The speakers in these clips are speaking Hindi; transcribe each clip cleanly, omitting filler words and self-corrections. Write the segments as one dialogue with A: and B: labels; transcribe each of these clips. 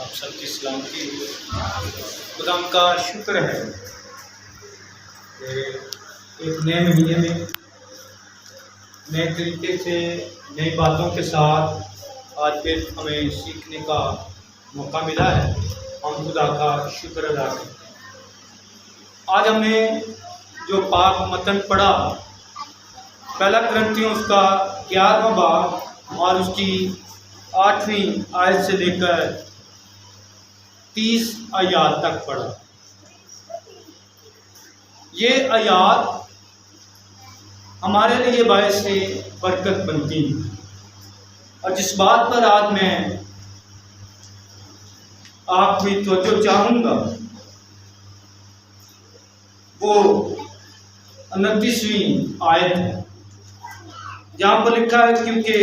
A: आप सबकी सलामती। खुदा का शुक्र है कि एक नए महीने में नए तरीके से नई बातों के साथ आज फिर हमें सीखने का मौका मिला है। हम खुदा का शुक्र अदा करते हैं। आज हमने जो पाक मतन पढ़ा, पहला कुरिन्थियों उसका 11वां बाब और उसकी 8वीं आयत से लेकर 30 आयात तक पढ़ा। ये आयात हमारे लिए बायस से बरकत बनती है। और जिस बात पर आज मैं आपकी तवज्जो चाहूँगा वो 29वीं आयत है, जहाँ पर लिखा है, क्योंकि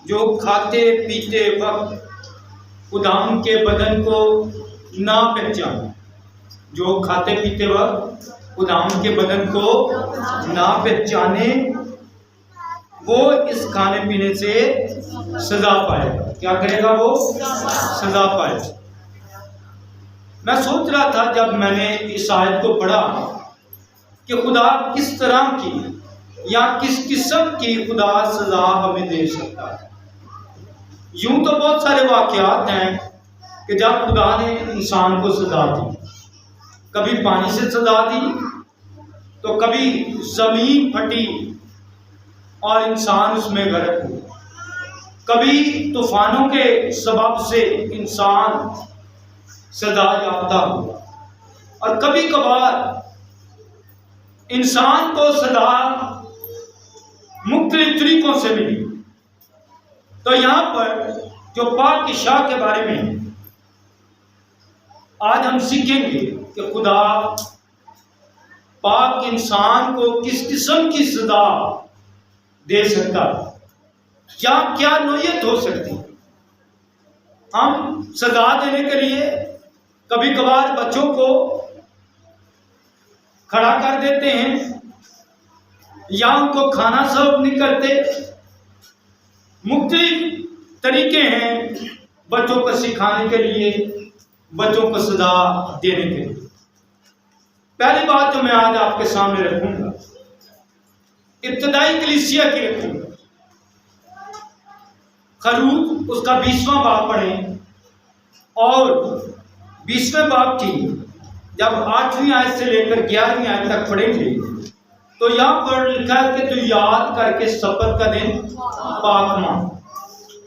A: जो खाते पीते वक्त खुदाम के बदन को ना पहचाने, जो खाते पीते वक्त खुदाम के बदन को ना पहचाने, वो इस खाने पीने से सजा पाएगा। क्या करेगा? वो सजा पाएगा। मैं सोच रहा था जब मैंने इस आयत को पढ़ा कि खुदा किस तरह की या किस किस्म की खुदा सजा हमें दे सकता है। यूं तो बहुत सारे वाकयात हैं कि जब खुदा ने इंसान को सजा दी, कभी पानी से सजा दी, तो कभी जमीन फटी और इंसान उसमें गर्क हुआ, कभी तूफानों के सबब से इंसान सजा याफ्ता हुआ, और कभी कभार इंसान को सजा मुख्तलिफ तरीकों से मिली। तो यहाँ पर जो पाक शाह के बारे में आज हम सीखेंगे कि खुदा पाक इंसान को किस किस्म की सजा दे सकता है, क्या क्या नौयत हो सकती है। हम सजा देने के लिए कभी कभार बच्चों को खड़ा कर देते हैं या उनको खाना सर्व नहीं करते। मुख्तलिफ तरीके हैं बच्चों को सिखाने के लिए, बच्चों को सजा देने के लिए। पहली बात जो मैं आज आपके सामने रखूंगा, इब्तदाई कलीसिया की रखूंगा। खरूज उसका 20वां बाब पढ़ें और 20वें बाब की जब 8वीं आयत से लेकर 11वीं आयत तक पढ़ेंगे तो यहाँ पर लिखा है कि तू याद करके सब्त का दिन पाक मान,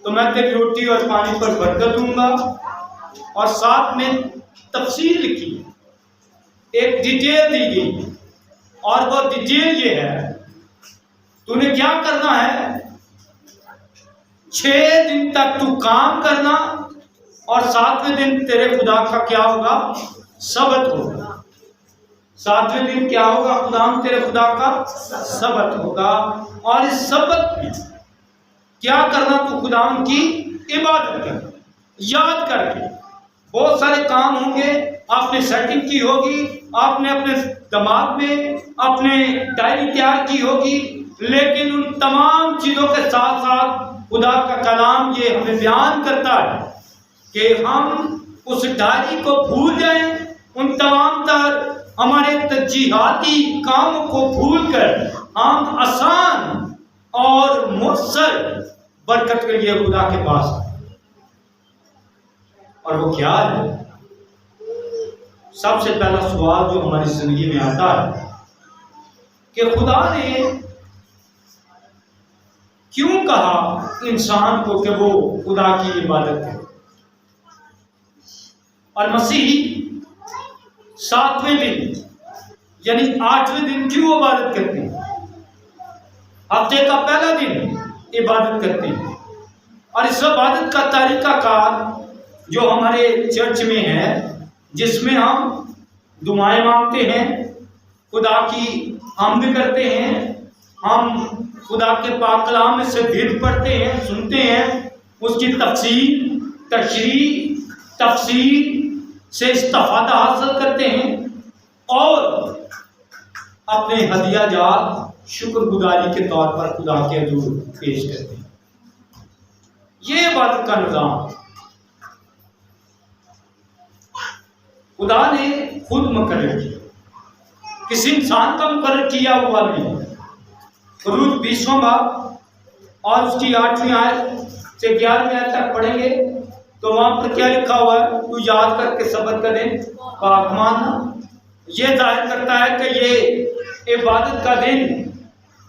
A: तो मैं तेरी रोटी और पानी पर बरकत दूंगा। और साथ में तफसील लिखी, एक डिटेल दी गई, और वो डिटेल ये है, तूने क्या करना है, 6 दिन तक तू काम करना और 7वें दिन तेरे खुदा का क्या होगा? सबत होगा। 7वें दिन क्या होगा? खुदाम तेरे खुदा का सबत होगा। और इस सबत में क्या करना? तू खुदाम की इबादत कर, याद करके। बहुत सारे काम होंगे, आपने सेटिंग की होगी, आपने अपने दिमाग में अपने डायरी तैयार की होगी, लेकिन उन तमाम चीज़ों के साथ साथ खुदा का कलाम ये हमें बयान करता है कि हम उस डायरी को भूल जाएं, उन तमाम तर हमारे तजीहाती कामों को भूलकर हम आसान और मुयस्सर बरकत के लिए खुदा के पास आए। और वो क्या है? सबसे पहला सवाल जो हमारी जिंदगी में आता है कि खुदा ने क्यों कहा इंसान को कि वो खुदा की इबादत करे। और मसीह 7वें दिन यानी 8वें दिन क्यों इबादत करते हैं? हफ्ते का पहला दिन इबादत करते हैं। और इस इबादत का तरीकाकार जो हमारे चर्च में है, जिसमें हम दुआएं मांगते हैं, खुदा की हम्द करते हैं, हम खुदा के पाक कलाम में से भेद पढ़ते हैं, सुनते हैं, उसकी तफसीर तफसीर से इस्तिफादा हासिल करते हैं और अपने हदिया जात शुक्रगुजारी के तौर पर खुदा के हजूर पेश करते हैं। ये इबादत का निज़ाम। खुदा ने खुद मुकर्रर किया, किसी इंसान का मुकर्रर किया हुआ नहीं। रूत 20वां बाब और उसकी 8वीं आयत से 11वीं आयत तक पढ़ेंगे तो वहां पर क्या लिखा हुआ है, तू याद करके सब्त का दिन पाक मानना। ये जाहिर करता है कि ये इबादत का दिन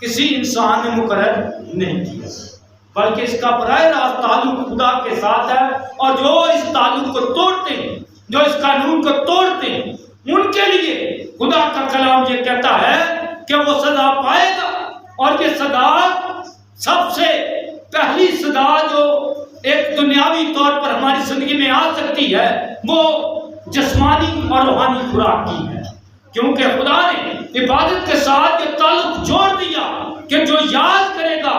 A: किसी इंसान ने मुकर्रर नहीं किया, बल्कि इसका बराह रास्त ताल्लुक खुदा के साथ है। और जो इस ताल्लुक को तोड़ते हैं, जो इस कानून को तोड़ते हैं, उनके लिए खुदा का कलाम ये कहता है कि वो सजा पाएगा। और ये सजा सबसे पहली सजा जो एक दुनियावी तौर पर हमारी जिंदगी में आ सकती है, वो जिस्मानी और रूहानी खुराक की है। क्योंकि खुदा ने इबादत के साथ ये ताल्लुक जोड़ दिया कि जो याद करेगा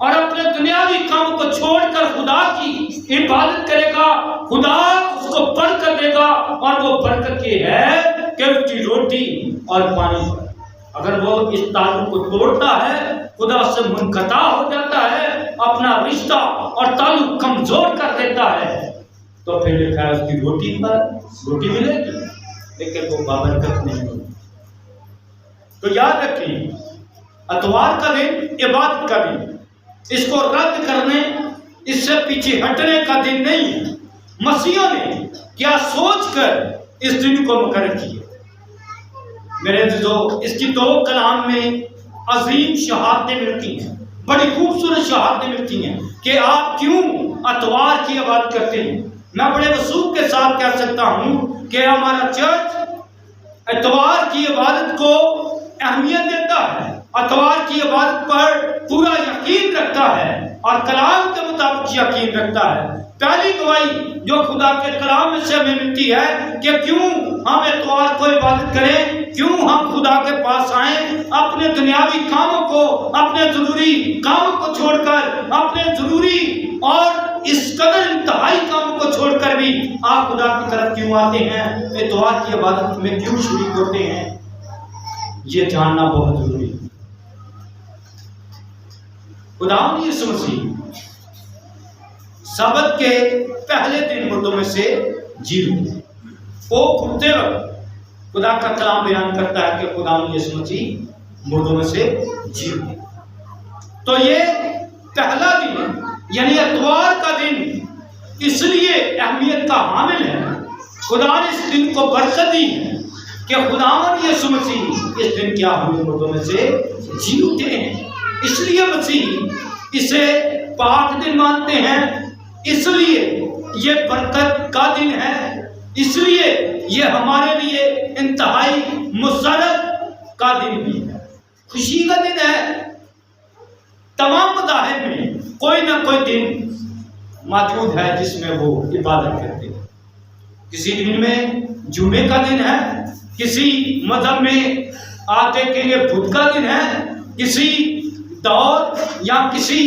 A: और अपने दुनियावी काम को छोड़कर खुदा की इबादत करेगा, खुदा उसको बरकत देगा। और वो बरकत ये है कि उसकी रोटी और पानी। अगर वो इस ताल्लुक को तोड़ता है, खुदा से मुनक़ता हो जाता है, अपना रिश्ता और ताल्लुक कमजोर कर देता है, तो फिर लिखा है उसकी रोटी मिलेगी, लेकिन वो बाबरकत नहीं होगी। तो याद रखिए, अतवार का दिन इबादत का दिन, इसको रद्द करने, इससे पीछे हटने का दिन नहीं है। मसीहों ने क्या सोचकर इस दिन को मुकर्रर किया। मेरे अज़ीज़ों, इसकी दो कलाम में अजीम शहादतें मिलती हैं, बड़ी खूबसूरत शहादतें मिलती हैं कि आप क्यों अतवार की इबादत करते हैं। मैं बड़े वसूख के साथ कह सकता हूँ कि हमारा चर्च अतवार की इबादत को अहमियत देता है, अतवार की इबादत पर पूरा यकीन रखता है और कलाम के मुताबिक यकीन रखता है। पहली गवाही जो खुदा के कलाम से हमें मिलती है कि क्यों हम इतवार को इबादत करें, क्यों हम खुदा के पास आए, अपने दुनियावी कामों को, अपने जरूरी कामों को छोड़कर, अपने जरूरी और इस कदर इंतहाई कामों को छोड़कर भी आप खुदा की तरफ क्यों आते हैं, इतवार की इबादत में क्यों शरीक होते हैं, ये जानना बहुत जरूरी है। खुदावंद यीशु मसीह सबत के पहले दिन मुर्दों में से जी उठे। वो उठते वक्त खुदा का कलाम बयान करता है कि खुदावंद यीशु मसीह मुर्दों में से जी उठे। तो ये पहला दिन यानी इतवार का दिन इसलिए अहमियत का हामिल है, खुदा ने इस दिन को बरकत दी है कि खुदावंद यीशु मसीह इस दिन क्या हुए, मुर्दों में से जी उठे हैं। इसलिए मसीह इसे पाक दिन मानते हैं, इसलिए ये बरकत का दिन है, इसलिए ये हमारे लिए इंतहाई मुसरत का दिन भी है, खुशी का दिन है। तमाम मज़ाहिब में कोई ना कोई दिन मौजूद है जिसमें वो इबादत करते हैं। किसी दिन में जुमे का दिन है, किसी मजहब में आते के लिए बुध का दिन है, किसी दौर या किसी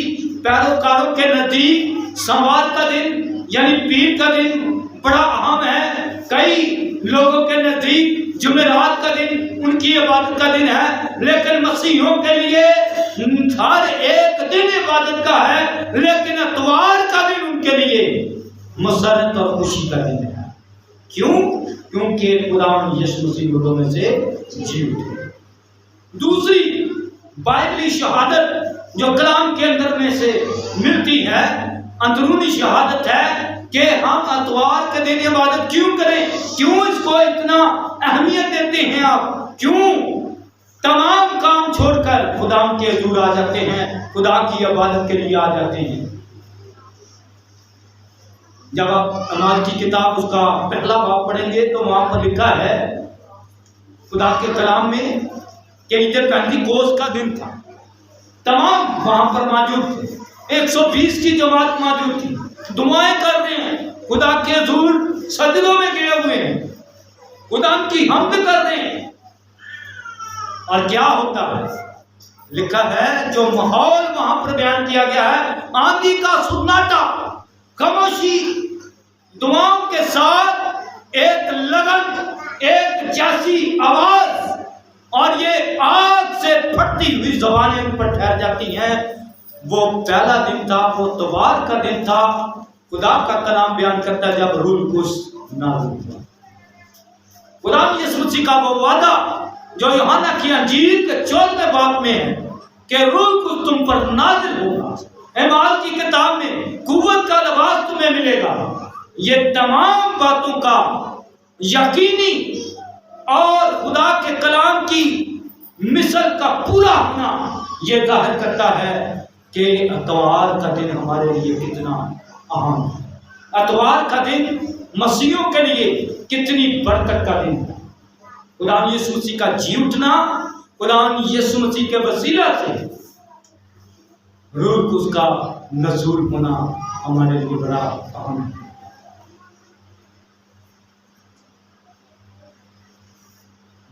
A: पैरोकारों के नजदीक सोमवार का दिन यानी पीर का दिन बड़ा अहम है। कई लोगों के नजदीक जुमेरात का दिन उनकी इबादत का दिन है, लेकिन मसीहियों के लिए हर एक दिन इबादत का है, लेकिन इतवार का दिन उनके लिए मसरत और खुशी का दिन है। क्यों? क्योंकि खुदावंद यीशु मसीह मुर्दों में से जी उठे। दूसरी बाइबली शहादत जो कलाम के अंदर में से मिलती है, अंदरूनी शहादत है कि हम अतवार के दिन इबादत क्यों करें, क्यों इसको इतना अहमियत देते हैं आप, क्यों तमाम काम छोड़कर खुदा के हजूर आ जाते हैं, खुदा की इबादत के लिए आ जाते हैं। जब आप अमाल की किताब उसका पहला बाब पढ़ेंगे तो वहां पर लिखा है खुदा के कलाम में कि ईद पेंतिकोस्त का दिन था, तमाम वहां पर मौजूद थे, 120 की जमात मौजूद थी, दुआएं कर रहे हैं, खुदा के हजूर सजदों में गए हुए हैं, खुदा की हम्द कर रहे हैं। और क्या होता है, लिखा है जो माहौल वहां पर बयान किया गया है, आंधी का सन्नाटा, खामोशी, दुआओं के साथ एक लगन, एक जैसी आवाज, और ये आग से फटती हुई ज़बानें उन पर ठहर जाती हैं। वो पहला दिन था, वो इतवार का दिन था। खुदा का कलाम बयान करता है जब रूह कुद्स नाज़िल हुआ। खुदा यीशु मसीह का वो वादा जो यूहन्ना की अंजील के 14वें बाब में है कि रूह कुछ तुम पर नाजिल होगा, एमाल की किताब में कुव्वत का लिबास तुम्हें मिलेगा। ये तमाम बातों का यकीनी और खुदा के कलाम की मिसल का पूरा होना ये जाहिर करता है कि अतवार का दिन हमारे लिए कितना अहम है। अतवार का दिन मसीहों के लिए कितनी बरकत का दिन है। खुदा यीशु मसीह का जी उठना, खुदा यीशु मसीह के वसीला से रूह कुछ का नज़ूल होना हमारे लिए बड़ा अहम है।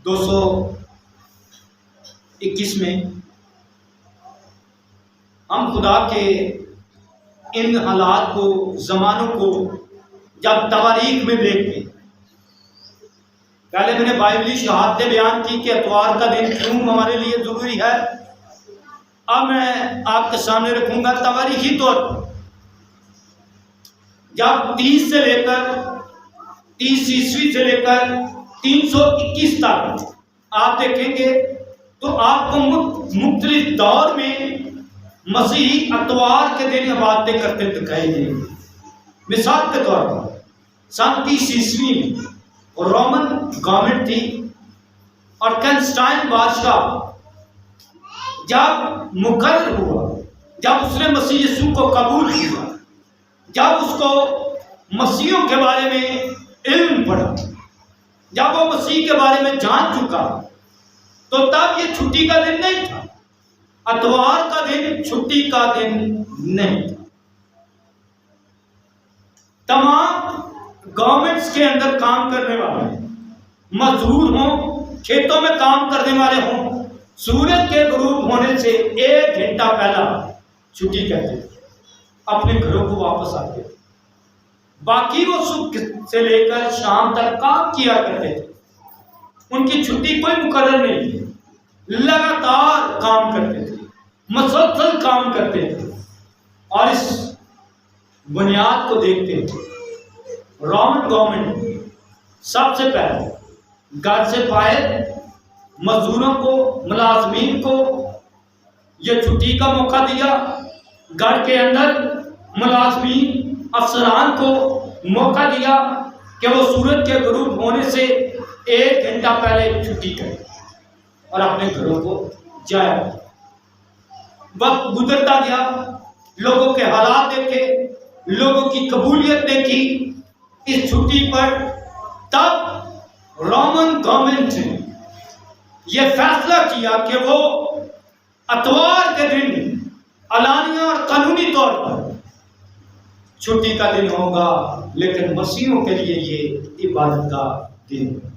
A: दो 21 में हम खुदा के इन हालात को, जमानों को जब तवारीख में देखते, पहले मैंने बाइबली शहादतें बयान की कि अतवार का दिन क्यों हमारे लिए जरूरी है। अब मैं आपके सामने रखूंगा तवारीखी तौर पर जब 30 से लेकर 30 ईस्वी से लेकर 321 तक आप देखेंगे तो आपको मुख्तलिफ दौर में मसीही अतवार के दिन इबादतें करते दिखाई देंगे। मिसाल के तौर पर सन 30 ईस्वी में रोमन गवर्नमेंट थी और कंस्टाइन बादशाह जब मुकर्रर हुआ, जब उसने मसीह यीशु को कबूल किया, जब उसको मसीहों के बारे में इल्म पड़ा, जब वो मसीह के बारे में जान चुका, तो तब ये छुट्टी का दिन नहीं था। अतवार का दिन छुट्टी का दिन नहीं था। तमाम गवर्नमेंट्स के अंदर काम करने वाले मजदूर हों, खेतों में काम करने वाले हों, सूरज के गुरूब होने से 1 घंटा पहला छुट्टी करते थे, अपने घरों को वापस आते थे। बाकी वो सुबह से लेकर शाम तक काम किया करते थे। उनकी छुट्टी कोई मुकर्रर नहीं थी, लगातार काम करते थे, मसलसल काम करते थे। और इस बुनियाद को देखते हुए रोमन गवर्नमेंट सबसे पहले घर से बाहर मजदूरों को, मुलाजमीन को ये छुट्टी का मौका दिया। घर के अंदर मुलाजमीन, अफसरान को मौका दिया कि वो सूरज के गुरूब होने से 1 घंटा पहले छुट्टी करें और अपने घरों को जाए। वक्त गुजरता गया, लोगों के हालात देखे, लोगों की कबूलियत देखी इस छुट्टी पर। तब रोमन गवर्नमेंट ने यह फैसला किया कि वो अतवार के दिन अलानिया और कानूनी तौर पर छुट्टी का दिन होगा, लेकिन मसीहों के लिए ये इबादत का दिन है।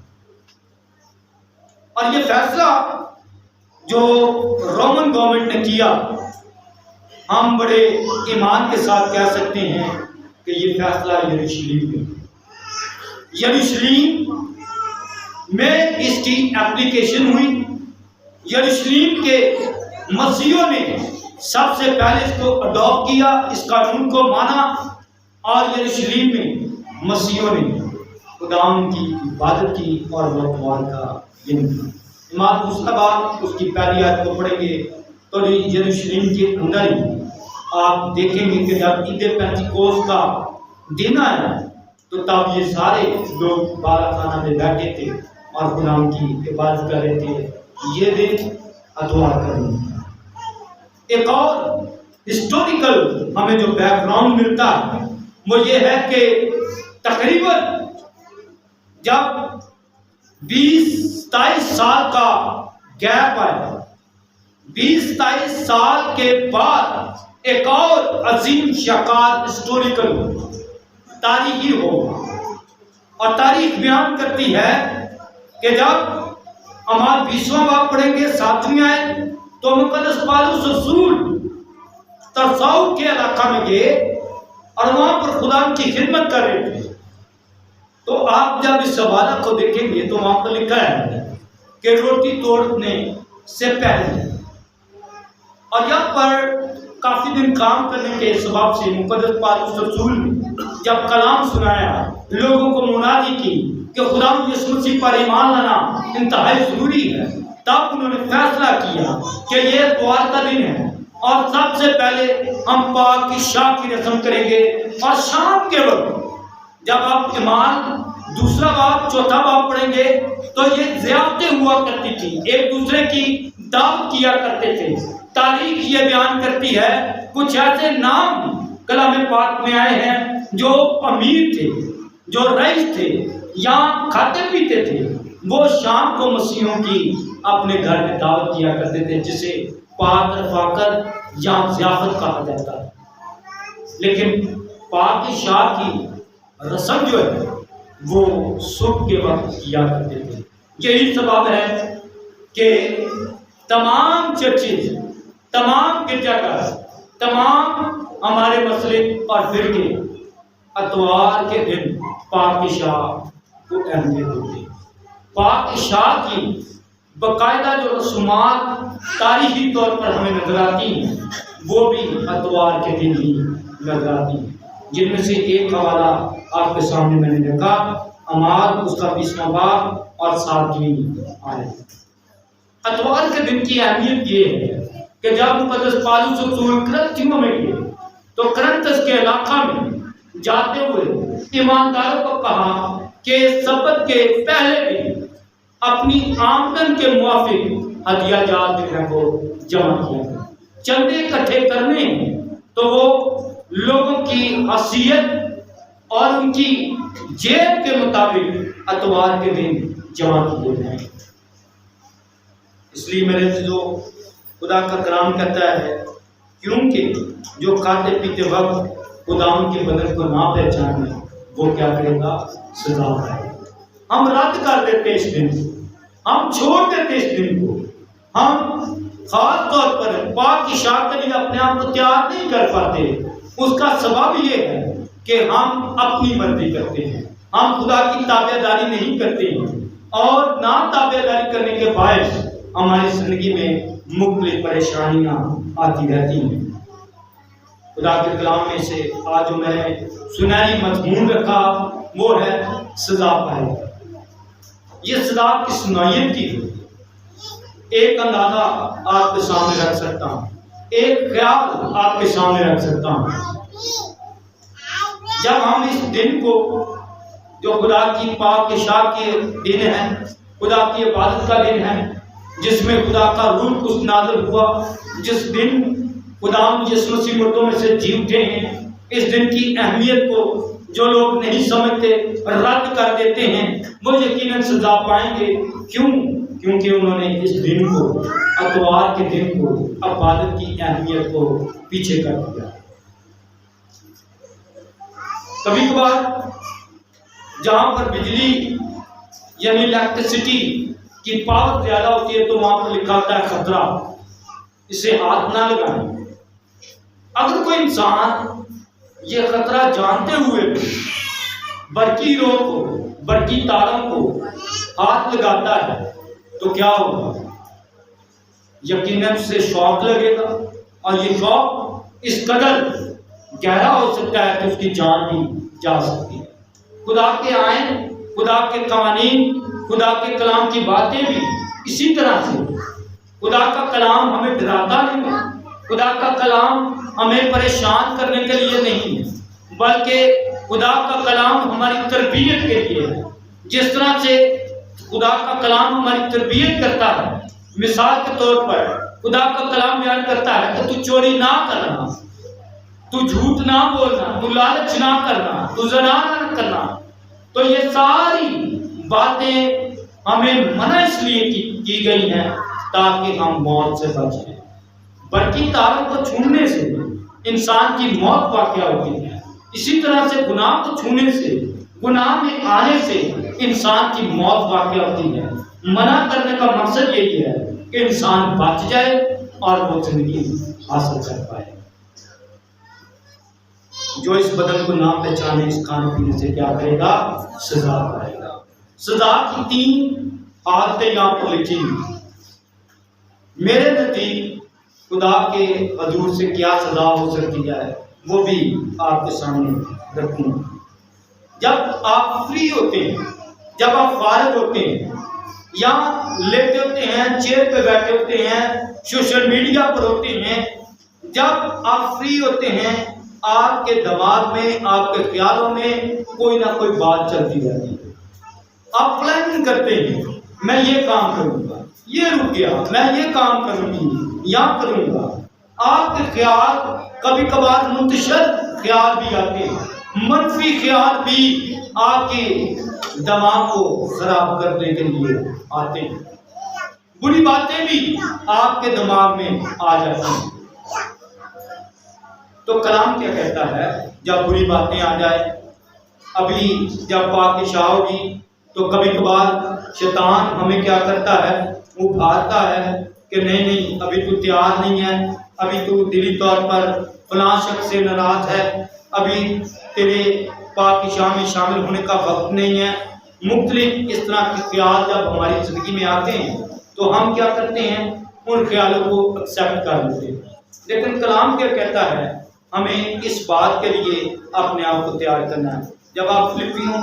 A: और ये फैसला जो रोमन गवर्नमेंट ने किया, हम बड़े ईमान के साथ कह सकते हैं कि ये फैसला यरूशलेम में इसकी एप्लीकेशन हुई। यरूशलेम के मसीहों ने सबसे पहले इसको अडॉप्ट किया, इस कानून को माना, और यरूशलेम में मसीहों ने खुदाम की इबादत की और वो अतवार का दिन था। इमाम मुस्तफा उसकी पहली आयत को पढ़ेंगे तो यरूशलेम के अंदर ही आप देखेंगे कि जब ईद पेंतिकोस्त का दिन आया तो तब ये सारे लोग बाराखाना में बैठे थे और खुदाम की इबादत कर रहे थे। ये दिन अतवार का दिन था। एक और हिस्टोरिकल हमें जो बैकग्राउंड मिलता है वो ये है कि तकरीबन जब 20-27 साल का गैप आया, 20-27 साल के बाद एक और अजीम शकार हिस्टोरिकल तारीखी होगा। और तारीख बयान करती है कि जब हमारा 20वां बाब पढ़ेंगे 7वीं आयत, तो मुकद्दस पौलुस रसूल तरसाऊ के इलाका में गए और वहां पर खुदा की खिदमत कर रहे थे। तो आप जब इस हवाला को देखेंगे तो वहां पर लिखा है कि रोटी तोड़ने से पहले, और यहाँ पर काफी दिन काम करने के सबब से मुकद्दस पौलुस रसूल ने जब कलाम सुनाया लोगों को मुनादी की कि खुदा यीशु मसीह पर ईमान लाना इंतहाई जरूरी है। तब उन्होंने फैसला किया कि ये इतवार का दिन है और सबसे पहले हम पाक की शाह की रस्म करेंगे। और शाम के वक्त जब आप ईमान दूसरा बाब चौथा बाब पढ़ेंगे तो ये ज़ियारतें हुआ करती थी, एक दूसरे की दावत किया करते थे। तारीख ये बयान करती है कुछ ऐसे नाम कलाम पाक में आए हैं जो अमीर थे, जो रईस थे या खाते पीते थे, वो शाम को मसीहों की अपने घर में दावत किया करते थे, जिसे पाक रफाकर या ज़ियाफत कहा जाता है। लेकिन पाक की शाह की रस्म जो है वो सुबह के वक्त किया करते थे। यही सबब है कि तमाम चर्चेज, तमाम गिरजाघर, तमाम हमारे मसलिक और फिरके अतवार के दिन पाक की शाह को अहमियत होती है। पाक की शाह की बाकायदा जो रस्मात तारीखी तौर पर हमें नजर आती हैं वो भी अतवार के दिन ही नजर आती हैं, जिनमें से एक हवाला आपके सामने मैंने रखा, अमाल उसका 20वां बाब और 7वीं आयत। अतवार के दिन की अहमियत ये है कि जब मुकद्दस पौलुस रसूल करंथियों में गए तो करंथस के इलाका में जाते हुए ईमानदारों को कहा कि सबत के पहले दिन अपनी आमदन के मुआफिक हदिया जात को जमा किया। चंदे इकट्ठे करने तो वो लोगों की हैसियत और उनकी जेब के मुताबिक अतवार के दिन जमा किए जाए। इसलिए मेरे जो खुदा का कलाम कहता है, क्योंकि जो खाते पीते वक्त खुदा के बदन को ना पहचाने वो क्या करेगा, सजा पाएगा। हम रद्द कर देते इस दिन को, हम छोड़ देते इस दिन को, हम खास तौर पर पाक की शाह के लिए अपने आप को तैयार नहीं कर पाते। उसका सबब ये है कि हम अपनी मर्जी करते हैं, हम खुदा की ताबेदारी नहीं करते हैं और ना ताबेदारी करने के बायस हमारी जिंदगी में मुख्तलिफ परेशानियां आती रहती हैं। खुदा के कलाम में से आज जो मैंने सुनहरी मजमून रखा वो है सजा पाएगा। ये सजा किस नौयत की है, एक अंदाजा आपके सामने रख सकता हूँ, एक ख्याल आपके सामने रख सकता हूँ। जब हम इस दिन को जो खुदा की पाक की शाह के दिन है, खुदा की इबादत का दिन है, जिसमें खुदा का रूह कुछ नाज़िल हुआ, जिस दिन खुदा यीशु मसीह मुर्दों में से जी उठे हैं, इस दिन की अहमियत को जो लोग नहीं समझते रद्द कर देते हैं वो यकीनन सजा पाएंगे। क्यों? क्योंकि उन्होंने इस दिन को, अतवार के दिन को, इबादत की अहमियत को पीछे कर दिया। कभी कभार जहाँ पर बिजली यानी इलेक्ट्रिसिटी की पावर ज्यादा होती है तो वहां पर लिखा होता है खतरा, इसे हाथ ना लगाएं। अगर कोई इंसान ये खतरा जानते हुए बरकी रोड को, बरकी तारों को हाथ लगाता है तो क्या होगा? यकीनन से शौक लगेगा और ये शौक इस कदर गहरा हो सकता है कि उसकी जान भी जा सकती है। खुदा के आयन, खुदा के कवानीन, खुदा के कलाम की बातें भी इसी तरह से। खुदा का कलाम हमें डराता नहीं है, खुदा का कलाम हमें परेशान करने के लिए नहीं है, बल्कि खुदा का कलाम हमारी तरबियत के लिए है। जिस तरह से खुदा का कलाम हमारी तरबियत करता है, मिसाल के तौर पर खुदा का कलाम बयान करता है कि तू चोरी ना करना, तू झूठ ना बोलना, तू लालच ना करना, तू ज़ना ना करना। तो ये सारी बातें हमें मना इसलिए की गई हैं ताकि हम मौत से बचें। बरकी तारों को छूने से इंसान की मौत वाक़या होती है, इसी तरह से गुनाह को छूने से, गुनाह में आने से इंसान की मौत वाक़या होती है। मना करने का मकसद यही है कि इंसान बच जाए और वो जिंदगी हासिल कर पाए। जो इस बदन को ना पहचाने, इस खाने पीने से क्या करेगा? सजा पाएगा। सजा की 3 आदतें यहाँ पर लिखी हुई। मेरे नजदीक खुदा के हजूर से क्या सजा हो सकती है वो भी आपके सामने रखूंगा। जब आप फ्री होते हैं, जब आप फारिग होते हैं, या लेटे होते हैं, चेयर पे बैठे होते हैं, सोशल मीडिया पर होते हैं, जब आप फ्री होते हैं, आपके दिमाग में, आपके ख्यालों में कोई ना कोई बात चलती रहती है। आप प्लानिंग करते हैं, मैं ये काम करूंगा, ये रुक गया, मैं ये काम करूंगी या करूंगा। आपके ख्याल कभी कभार मुंतशिर ख्याल भी आते हैं, मनफी ख्याल भी आपके दिमाग को खराब करने के लिए आते हैं, बुरी बातें भी आपके दिमाग में आ जाती हैं। तो कलाम क्या कहता है, जब बुरी बातें आ जाए, अभी जब पाकिशाह होगी तो कभी कभार शैतान हमें क्या करता है, वो उभारता है कि नहीं नहीं अभी तू तैयार नहीं है, अभी तू दिली तौर पर फलां शख्स से नाराज है, अभी तेरे पाकिशाह में शामिल होने का वक्त नहीं है। मुख्तलिफ इस तरह के ख्याल जब हमारी जिंदगी में आते हैं तो हम क्या करते हैं, उन ख्यालों को एक्सेप्ट कर लेते हैं। लेकिन कलाम क्या कहता है, हमें इस बात के लिए अपने आप को तैयार करना है। जब आप फिलिपियों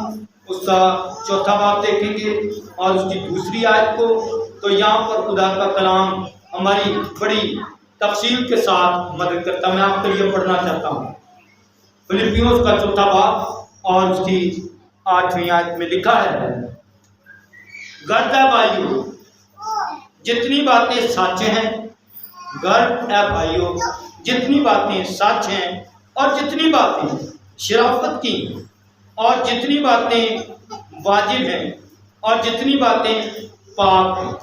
A: उसका 4वां बाब देखेंगे और उसकी दूसरी आयत को, तो यहाँ पर खुदा का कलाम हमारी बड़ी तफसील के साथ मदद करता है। मैं आपके लिए पढ़ना चाहता हूँ। फिलिपियों उसका 4वां बाब और उसकी 8वीं आयत में लिखा है, गर्द है भाइयों जितनी बातें सच हैं, गर्द है भाइयों जितनी बातें सच हैं, और जितनी बातें शराफत की, और जितनी बातें वाजिब हैं, और जितनी बातें पाक हैं।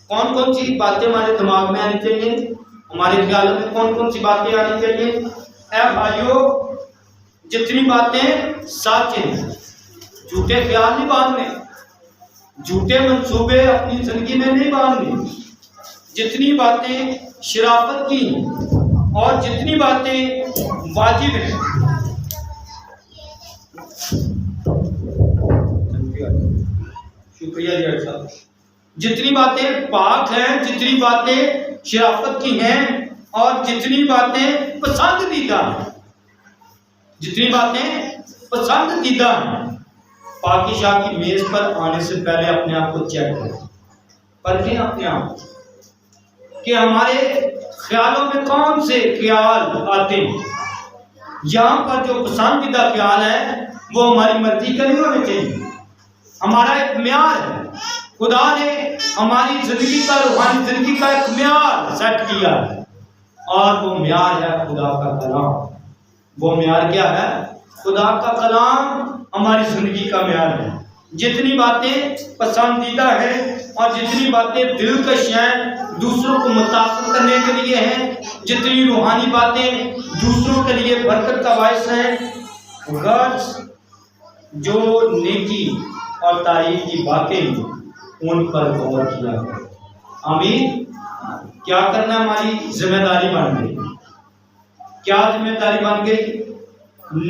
A: कौन कौन सी बातें हमारे दिमाग में आनी चाहिए, हमारे ख्यालों में कौन कौन सी बातें आनी चाहिए? ऐ भाइयों जितनी बातें सच हैं, झूठे ख्याल नहीं बांधने, झूठे मंसूबे अपनी जिंदगी में नहीं बांधने, जितनी बातें शराफत की और जितनी बातें वाजिब हैं, शुक्रिया जी साहब, जितनी बातें पाक हैं, जितनी बातें शराफत की हैं, और जितनी बातें पसंदीदा हैं, जितनी बातें पसंदीदा हैं। पाकिशाह की मेज पर आने से पहले अपने आप को चेक करें, परखें अपने आप कि हमारे ख्यालों में कौन से ख्याल आते हैं। यहाँ पर जो पसंदीदा ख्याल है वो हमारी मर्जी का नहीं होने चाहिए, हमारा एक म्यार है। खुदा ने हमारी जिंदगी का, रूहानी जिंदगी का एक म्यार सेट किया है, और वो म्यार है खुदा का कलाम। वो म्यार क्या है? खुदा का कलाम हमारी जिंदगी का म्यार है। जितनी बातें पसंदीदा हैं और जितनी बातें दिलकश हैं, दूसरों को मुतासिर करने के लिए हैं, जितनी रूहानी बातें दूसरों के लिए बरकत का बायस हैं, गर्ज जो नेकी और तारीफ की बातें उन पर गौर किया है। आमीन। क्या करना हमारी जिम्मेदारी बन गई? क्या जिम्मेदारी बन गई?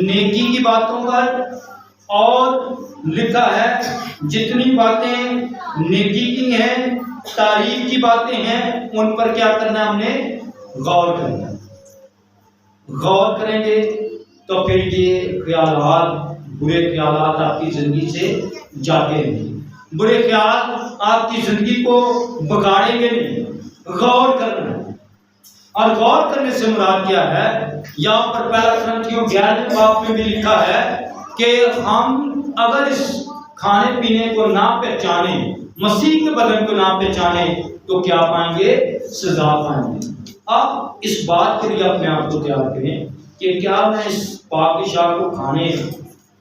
A: नेकी की बातों पर, और लिखा है जितनी बातें नेकी की हैं, तारीफ की बातें हैं, उन पर क्या करना है? हमने गौर करना। गौर करेंगे तो फिर ये ख्यालात, बुरे ख्यालात आपकी जिंदगी से जाते रहेंगे। बुरे ख्याल आपकी जिंदगी को बिगाड़ेंगे नहीं। गौर करना, और गौर करने से मुराद क्या है? यहाँ पर पहला ग्रंथियों 11वें बाब में भी लिखा है कि हम अगर इस खाने पीने को ना पहचाने, मसीह के बदन को ना पहचाने, तो क्या पाएंगे? सजा पाएंगे। अब इस बात के लिए अपने आप को तैयार करें कि क्या मैं इस पाकिशाह को खाने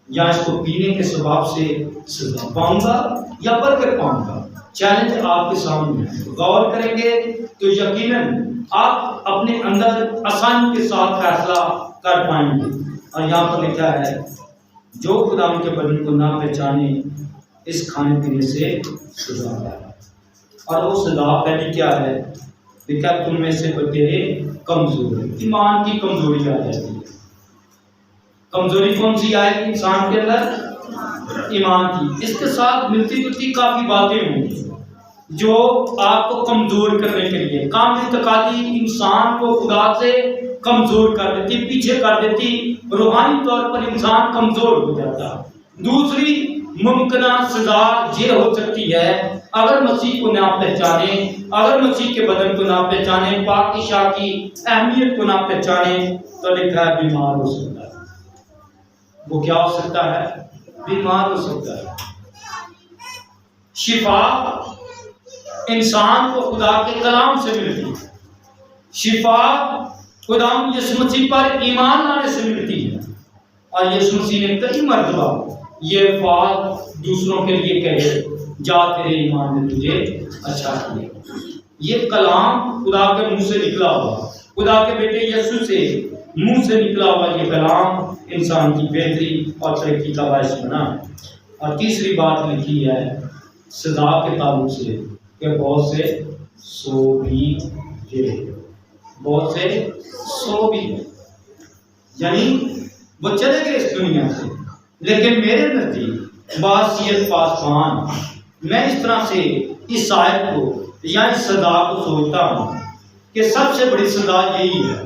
A: या इसको पीने के स्वभाव से सजा पाऊंगा या बरकत पाऊंगा? चैलेंज आपके सामने है। गौर करेंगे तो यकीनन आप अपने अंदर आसानी के साथ फैसला कर पाएंगे। और यहाँ पर लिखा है, जो खुदा के बदन को ना पहचाने, इस खाने पीने से सजा है। और वो सजा पहली क्या है? लिखा, तुम में से बतेरे कमजोर, ईमान की कमजोरी आ जाती है। कमजोरी कौन सी आएगी इंसान के अंदर? ईमान की। इसके साथ मिलती जुलती काफी बातें होंगी जो आपको कमजोर करने के लिए, काम इत्तेकादी इंसान को खुदा से कमजोर कर देती, पीछे कर देती, रूहानी तौर पर इंसान कमजोर हो जाता है। दूसरी मुमकिन सजा ये हो सकती है, अगर मसीह को ना पहचाने, अगर मसीह के बदन को ना पहचाने, पाक शाह की अहमियत को ना पहचाने, तो लिखा है बीमार हो सकता है। वो क्या हो सकता है? बीमार हो सकता है। शिफा इंसान को खुदा के कलाम से मिलती है। शिफा खुदा यीशु मसीह पर ईमान लाने से मिलती है। और यीशु मसीह ने कई मर्तबा ये बात दूसरों के लिए कहे, जा तेरे ईमान ने तुझे अच्छा किया। ये कलाम खुदा के मुंह से निकला हुआ, खुदा के बेटे यीशु से मुंह से निकला हुआ ये कलाम इंसान की बेहतरी और तरक्की का बायस बना। और तीसरी बात लिखी है सजा के ताल्लुक से कि बहुत से सो भी गए, बहुत से सो भी, यानी वो चले गए इस दुनिया से। लेकिन मेरे नजदीक बासियत पासवान, मैं इस तरह से इस आयत को या इस सजा को सोचता हूँ कि सबसे बड़ी सजा यही है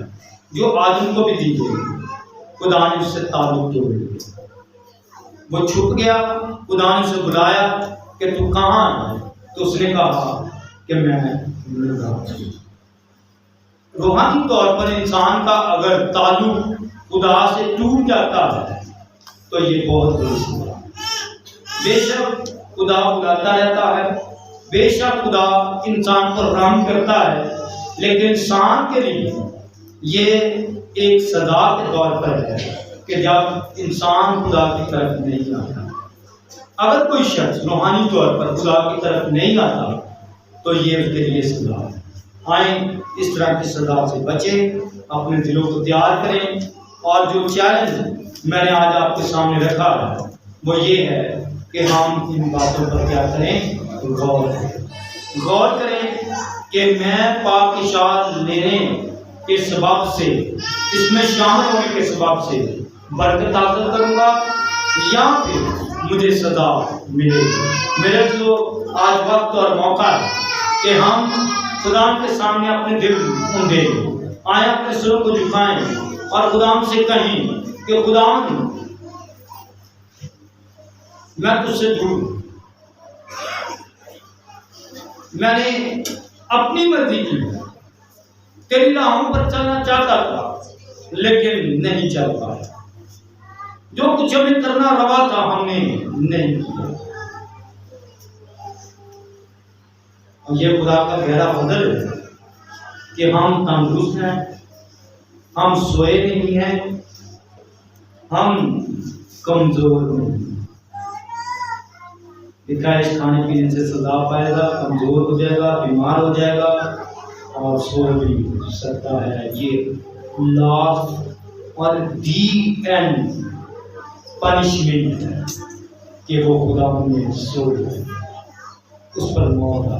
A: जो आदम को भी दी गई। खुदा ने उससे ताल्लुक तोड़ दिया, वो छुप गया। खुदा ने उसे बुलाया कि तू कहाँ है? तो उसने कहा कि मैं। रूहानी तौर पर इंसान का अगर ताल्लुक खुदा से टूट जाता है तो ये बहुत बड़ी सजा। बेशक खुदा बुलाता रहता है, बेशक खुदा इंसान पर रहम करता है, लेकिन इंसान के लिए ये एक सजा के तौर पर है कि जब इंसान खुदा की तरफ नहीं आता। अगर कोई शख्स रूहानी तौर पर खुदा की तरफ नहीं आता तो ये उसके लिए सजा है। आए इस तरह की सजा से बचें, अपने दिलों को तैयार करें। और जो चैलेंज मैंने आज आपके सामने रखा है वो ये है कि हम इन बातों पर क्या करें? गौर करें कि मैं पाक इशार लेने के सबब से, इसमें शामिल होने के सबब से बरकत हासिल करूंगा या फिर मुझे सजा मिलेगी। मेरे जो आज वक्त और मौका है कि हम खुदा के सामने अपने दिल ऊंधे आए, अपने सिरों को झुकाएं और खुदा से कहें कि खुदा मैं तुझसे दूर, मैंने अपनी मर्जी की, तेरी राहों पर चलना चाहता था लेकिन नहीं चल पाया। जो कुछ हमें करना रवा था हमने नहीं किया। और ये खुदा का गहरा बदल है कि हम तंदुरुस्त हैं, हम सोए नहीं हैं, हम कमजोर नहीं। लिखा इस खाने पीने से सजा पाएगा, कमजोर हो जाएगा, बीमार हो जाएगा और सो भी सकता है। ये लास्ट और दी एंड पनिशमेंट है कि वो खुदा में सो जाए, उस पर मौत आ।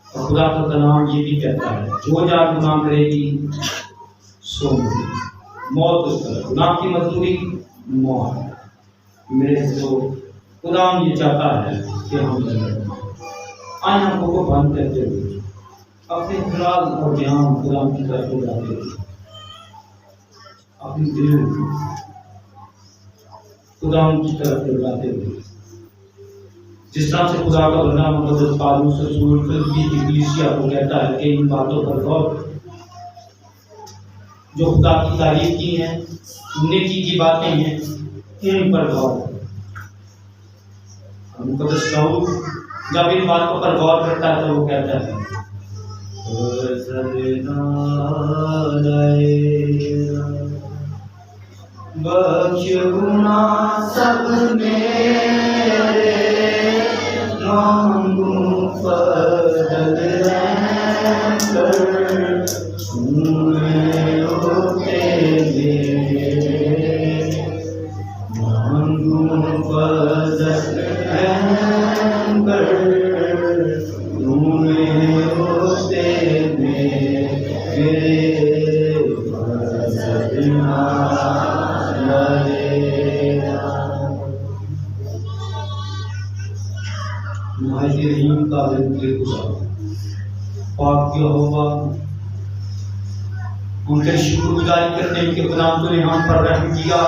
A: और खुदा का कलाम ये भी कहता है जो जान गुनाह करेगी सो मौत उस पर, गुनाह की मजदूरी मौत। मेरे जो खुदा ये चाहता है कि हम आन आंखों को बंद करते हुए अपने ख्याल और ध्यान खुदा की तरफ हो जाते हुए अपनी दिल खुदा की तरफ हो जाते हुए, जिस तरह से खुदा का बंदा मुकद्दस पालूस रसूल कलीसिया को कहता है कि इन बातों पर गौर, जो खुदा की तारीफ की हैं, नेकी की बातें हैं, उन पर गौर। मुकद्दस दाऊद जब इन बातों पर गौर करता है तो वो कहता है बख्श गुनाह सब मेरे, मांगू फजल रहम कर, सुने होते मेरे, मांगू फजल रहम कर, सुने होते मेरे, फजल ना रहीम का खुदा पाक यहोवा उनके शुक्रगुजारी करते हैं कि खुदा तूने हम पर रहम किया,